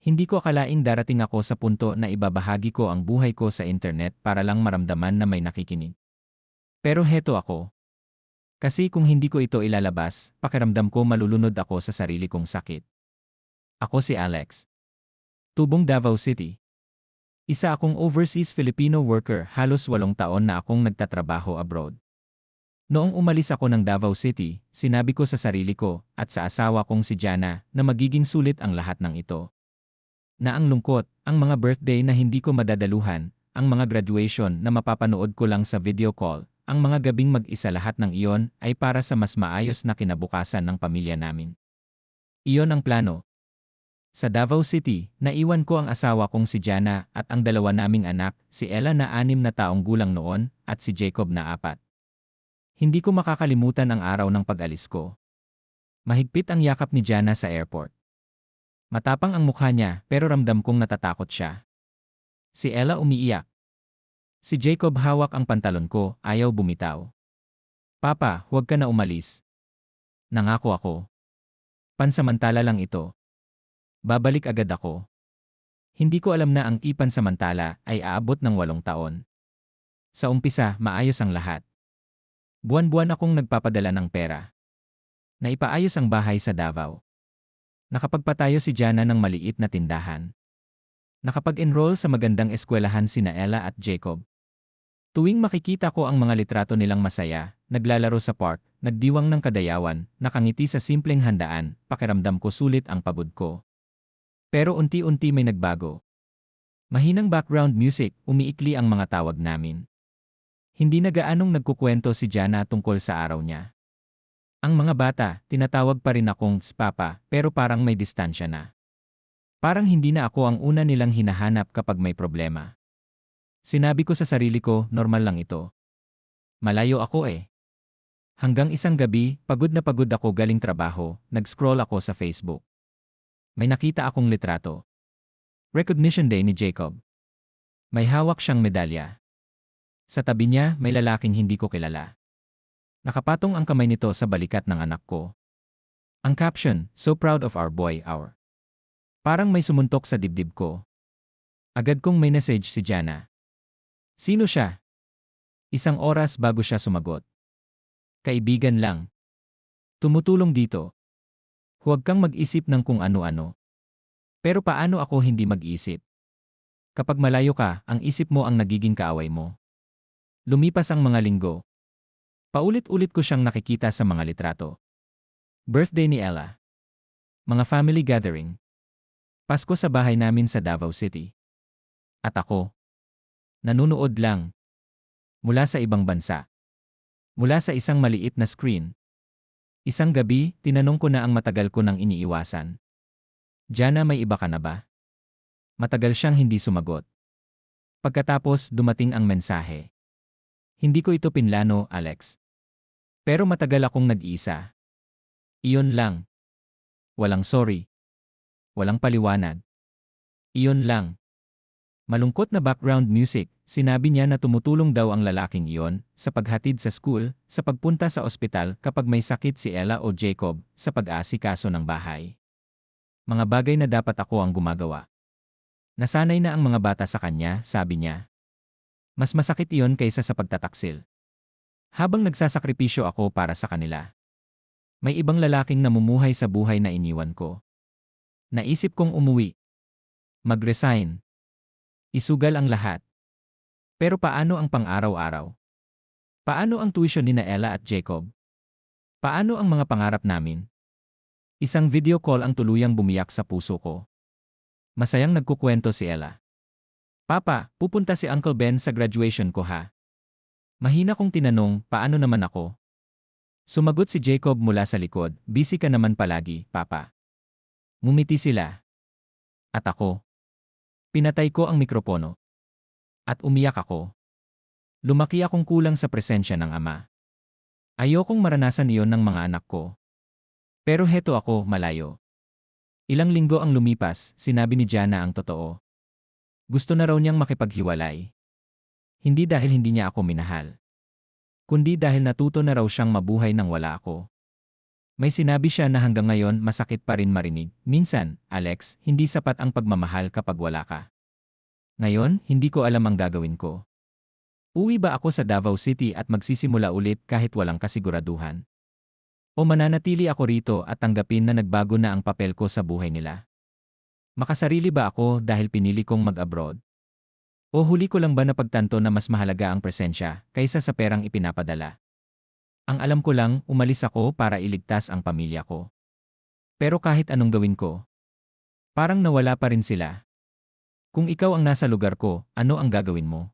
Hindi ko akalaing darating ako sa punto na ibabahagi ko ang buhay ko sa internet para lang maramdaman na may nakikinig. Pero heto ako. Kasi kung hindi ko ito ilalabas, pakiramdam ko malulunod ako sa sarili kong sakit. Ako si Alex. Tubong Davao City. Isa akong overseas Filipino worker, halos 8 taon na akong nagtatrabaho abroad. Noong umalis ako ng Davao City, sinabi ko sa sarili ko at sa asawa kong si Jana na magiging sulit ang lahat ng ito. Na ang lungkot, ang mga birthday na hindi ko madadaluhan, ang mga graduation na mapapanood ko lang sa video call, ang mga gabing mag-isa, lahat ng iyon ay para sa mas maayos na kinabukasan ng pamilya namin. Iyon ang plano. Sa Davao City, naiwan ko ang asawa kong si Jana at ang dalawa naming anak, si Ella na 6 na taong gulang noon at si Jacob na 4. Hindi ko makakalimutan ang araw ng pag-alis ko. Mahigpit ang yakap ni Jana sa airport. Matapang ang mukha niya pero ramdam kong natatakot siya. Si Ella umiiyak. Si Jacob hawak ang pantalon ko, ayaw bumitaw. Papa, huwag ka na umalis. Nangako ako. Pansamantala lang ito. Babalik agad ako. Hindi ko alam na ang ipansamantala ay aabot ng 8 taon. Sa umpisa, maayos ang lahat. Buwan-buwan akong nagpapadala ng pera. Naipaayos ang bahay sa Davao. Nakapagpatayo si Jana ng maliit na tindahan. Nakapag-enroll sa magandang eskwelahan sina Ella at Jacob. Tuwing makikita ko ang mga litrato nilang masaya, naglalaro sa park, nagdiwang ng kadayawan, nakangiti sa simpleng handaan, pakiramdam ko sulit ang pagod ko. Pero unti-unti may nagbago. Mahinang background music, umiikli ang mga tawag namin. Hindi na gaanong nagkukwento si Jana tungkol sa araw niya. Ang mga bata, tinatawag pa rin akong Papa, pero parang may distansya na. Parang hindi na ako ang una nilang hinahanap kapag may problema. Sinabi ko sa sarili ko, normal lang ito. Malayo ako eh. Hanggang isang gabi, pagod na pagod ako galing trabaho, nag-scroll ako sa Facebook. May nakita akong litrato. Recognition Day ni Jacob. May hawak siyang medalya. Sa tabi niya, may lalaking hindi ko kilala. Nakapatong ang kamay nito sa balikat ng anak ko. Ang caption, "So proud of our boy, our." Parang may sumuntok sa dibdib ko. Agad kong may message si Jana. Sino siya? 1 oras bago siya sumagot. Kaibigan lang. Tumutulong dito. Huwag kang mag-isip ng kung ano-ano. Pero paano ako hindi mag-isip? Kapag malayo ka, ang isip mo ang nagiging kaaway mo. Lumipas ang mga linggo. Paulit-ulit ko siyang nakikita sa mga litrato. Birthday ni Ella. Mga family gathering. Pasko sa bahay namin sa Davao City. At ako. Nanunood lang. Mula sa ibang bansa. Mula sa isang maliit na screen. Isang gabi, tinanong ko na ang matagal ko nang iniiwasan. Jana, may iba ka na ba? Matagal siyang hindi sumagot. Pagkatapos, dumating ang mensahe. Hindi ko ito pinlano, Alex. Pero matagal akong nag-iisa. Iyon lang. Walang sorry. Walang paliwanag. Iyon lang. Malungkot na background music, sinabi niya na tumutulong daw ang lalaking iyon sa paghatid sa school, sa pagpunta sa ospital kapag may sakit si Ella o Jacob, sa pag-aasikaso ng bahay. Mga bagay na dapat ako ang gumagawa. Nasanay na ang mga bata sa kanya, sabi niya. Mas masakit iyon kaysa sa pagtataksil. Habang nagsasakripisyo ako para sa kanila. May ibang lalaking namumuhay sa buhay na iniwan ko. Naisip kong umuwi. Mag-resign. Isugal ang lahat. Pero paano ang pang-araw-araw? Paano ang tuition ni Ella at Jacob? Paano ang mga pangarap namin? Isang video call ang tuluyang bumiyak sa puso ko. Masayang nagkukwento si Ella. Papa, pupunta si Uncle Ben sa graduation ko ha? Mahina kong tinanong, paano naman ako? Sumagot si Jacob mula sa likod, busy ka naman palagi, Papa. Ngumiti sila. At ako. Pinatay ko ang mikropono. At umiyak ako. Lumaki akong kulang sa presensya ng ama. Ayokong maranasan iyon ng mga anak ko. Pero heto ako, malayo. Ilang linggo ang lumipas, sinabi ni Jana ang totoo. Gusto na raw niyang makipaghiwalay. Hindi dahil hindi niya ako minahal. Kundi dahil natuto na raw siyang mabuhay nang wala ako. May sinabi siya na hanggang ngayon masakit pa rin marinig. Minsan, Alex, hindi sapat ang pagmamahal kapag wala ka. Ngayon, hindi ko alam ang gagawin ko. Uwi ba ako sa Davao City at magsisimula ulit kahit walang kasiguraduhan? O mananatili ako rito at tanggapin na nagbago na ang papel ko sa buhay nila? Makasarili ba ako dahil pinili kong mag-abroad? O huli ko lang ba napagtanto na mas mahalaga ang presensya kaysa sa perang ipinapadala? Ang alam ko lang, umalis ako para iligtas ang pamilya ko. Pero kahit anong gawin ko, parang nawala pa rin sila. Kung ikaw ang nasa lugar ko, ano ang gagawin mo?